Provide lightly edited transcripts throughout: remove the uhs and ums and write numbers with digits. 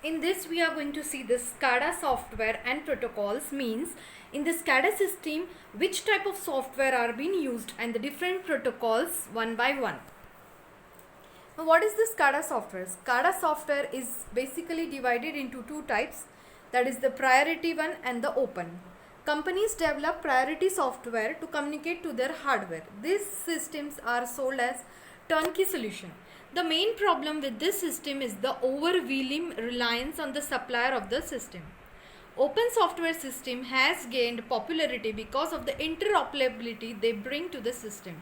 In this we are going to see the SCADA software and protocols, means in the SCADA system which type of software are being used and the different protocols one by one. Now what is the SCADA software? SCADA software is basically divided into two types, that is the priority one and the open. Companies develop priority software to communicate to their hardware. These systems are sold as turnkey solution. The main problem with this system is the overwhelming reliance on the supplier of the system. Open software system has gained popularity because of the interoperability they bring to the system.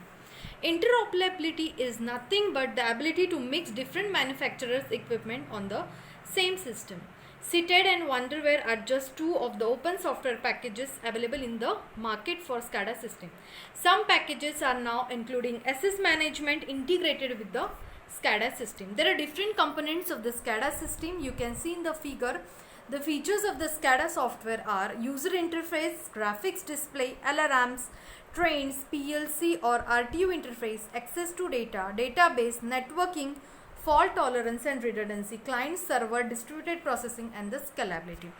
Interoperability is nothing but the ability to mix different manufacturers' equipment on the same system. Cited and Wonderware are just two of the open software packages available in the market for SCADA system. Some packages are now including access management integrated with the SCADA system. There are different components of the SCADA system. You can see in the figure. The features of the SCADA software are user interface, graphics display, alarms, trains, PLC or RTU interface, access to data, database, networking, fault tolerance and redundancy, client server, distributed processing and the scalability.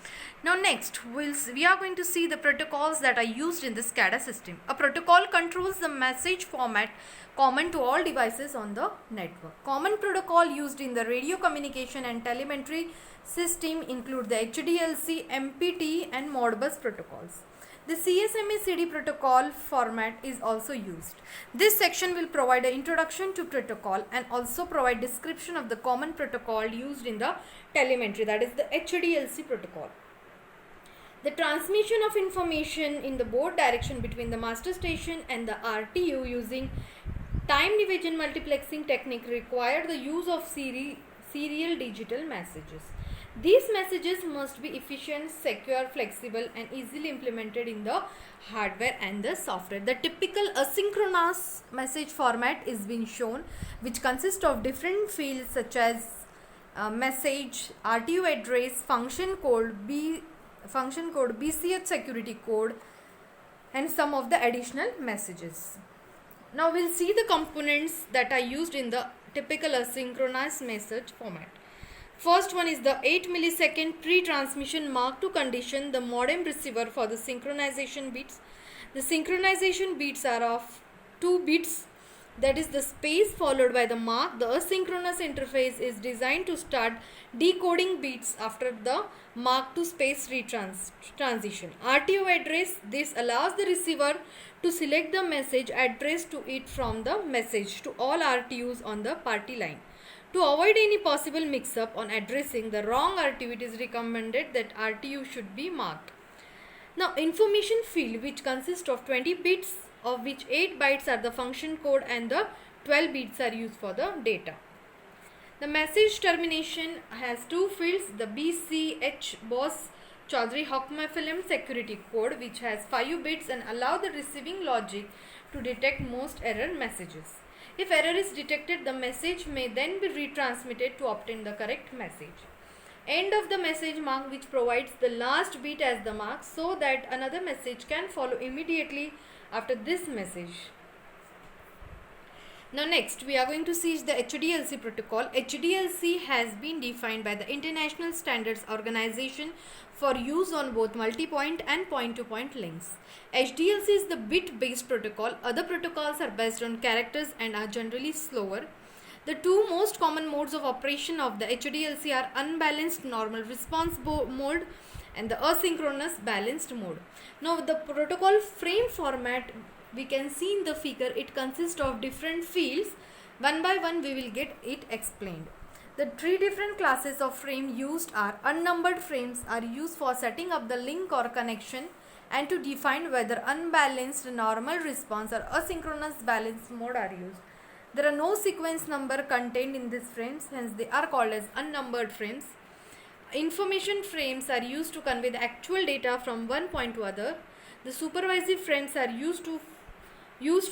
Now next we are going to see the protocols that are used in the SCADA system. A protocol controls the message format common to all devices on the network. Common protocol used in the radio communication and telemetry system include the HDLC, MPT and Modbus protocols. The CSMA-CD protocol format is also used. This section will provide an introduction to protocol and also provide description of the common protocol used in the telemetry, that is the HDLC protocol. The transmission of information in the board direction between the master station and the RTU using time division multiplexing technique require the use of serial digital messages. These messages must be efficient, secure, flexible and easily implemented in the hardware and the software. The typical asynchronous message format is being shown, which consists of different fields such as message, RTU address, function code, BCH security code and some of the additional messages. Now we'll see the components that are used in the typical asynchronous message format. First one is the 8 millisecond pre-transmission Mark II condition, the modem receiver for the synchronization bits. The synchronization bits are of 2 bits, that is the space followed by the mark. The asynchronous interface is designed to start decoding bits after the Mark II space transition. RTU address, this allows the receiver to select the message addressed to it from the message to all RTUs on the party line. To avoid any possible mix-up on addressing the wrong RTU, it is recommended that RTU should be marked. Now, information field, which consists of 20 bits, of which 8 bytes are the function code and the 12 bits are used for the data. The message termination has 2 fields, the BCH Boss Chaudhary Hokma Film security code, which has 5 bits and allow the receiving logic to detect most error messages. If error is detected, the message may then be retransmitted to obtain the correct message. End of the message mark, which provides the last bit as the mark so that another message can follow immediately after this message. Now next we are going to see the HDLC protocol. HDLC has been defined by the International Standards Organization for use on both multi-point and point-to-point links. HDLC is the bit-based protocol. Other protocols are based on characters and are generally slower. The two most common modes of operation of the HDLC are unbalanced normal response mode and the asynchronous balanced mode. Now the protocol frame format, we can see in the figure, it consists of different fields. One by one we will get it explained. The 3 different classes of frame used are unnumbered frames are used for setting up the link or connection and to define whether unbalanced normal response or asynchronous balanced mode are used. There are no sequence number contained in these frames, hence they are called as unnumbered frames. Information frames are used to convey the actual data from one point to other. The supervisory frames are used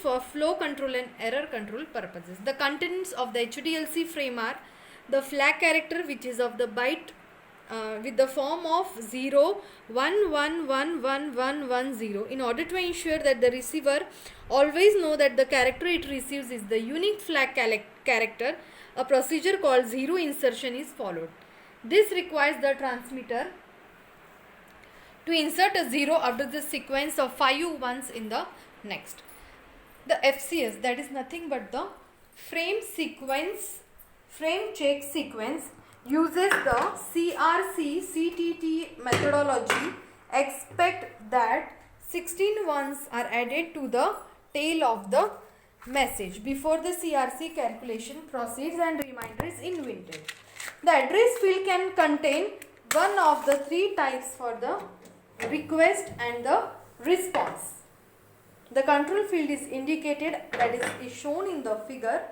for flow control and error control purposes. The contents of the HDLC frame are the flag character, which is of the byte with the form of 0, 1, 1, 1, 1, 1, 1, 0 in order to ensure that the receiver always know that the character it receives is the unique flag character. A procedure called zero insertion is followed. This requires the transmitter to insert a 0 after the sequence of 5 ones in the next. The FCS, that is nothing but the frame check sequence, uses the CRC CTT methodology. Expect that 16 ones are added to the tail of the message before the CRC calculation proceeds and reminder is invented. The address field can contain one of the three types for the request and the response. The control field is indicated, that is shown in the figure.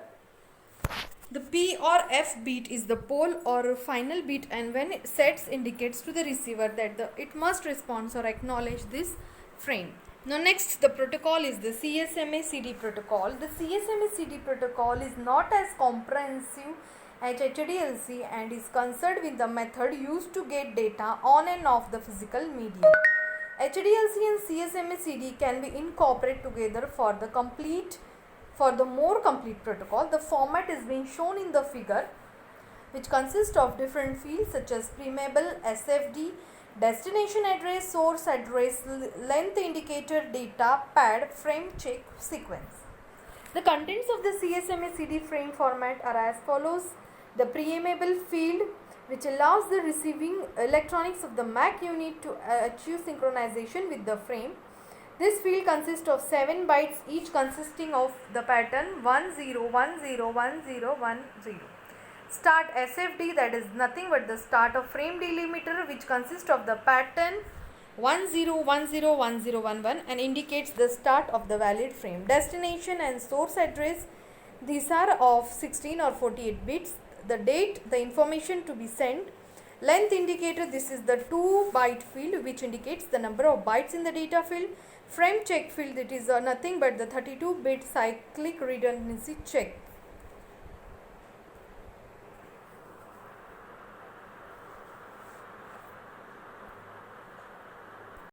The P or F beat is the pole or final beat, and when it sets indicates to the receiver that it must respond or acknowledge this frame. Now next, the protocol is the CSMA CD protocol. The CSMA CD protocol is not as comprehensive as HDLC and is concerned with the method used to get data on and off the physical medium. HDLC and CSMA CD can be incorporated together for the more complete protocol. The format is being shown in the figure, which consists of different fields such as preamble, SFD, destination address, source address, length indicator, data, pad, frame check, sequence. The contents of the CSMA CD frame format are as follows. The preamble field, which allows the receiving electronics of the MAC unit to achieve synchronization with the frame. This field consists of 7 bytes, each consisting of the pattern 10101010. Start SFD, that is nothing but the start of frame delimiter, which consists of the pattern 10101011 and indicates the start of the valid frame. Destination and source address, these are of 16 or 48 bits. The date, the information to be sent. Length indicator, this is the 2 byte field which indicates the number of bytes in the data field. Frame check field, it is nothing but the 32 bit cyclic redundancy check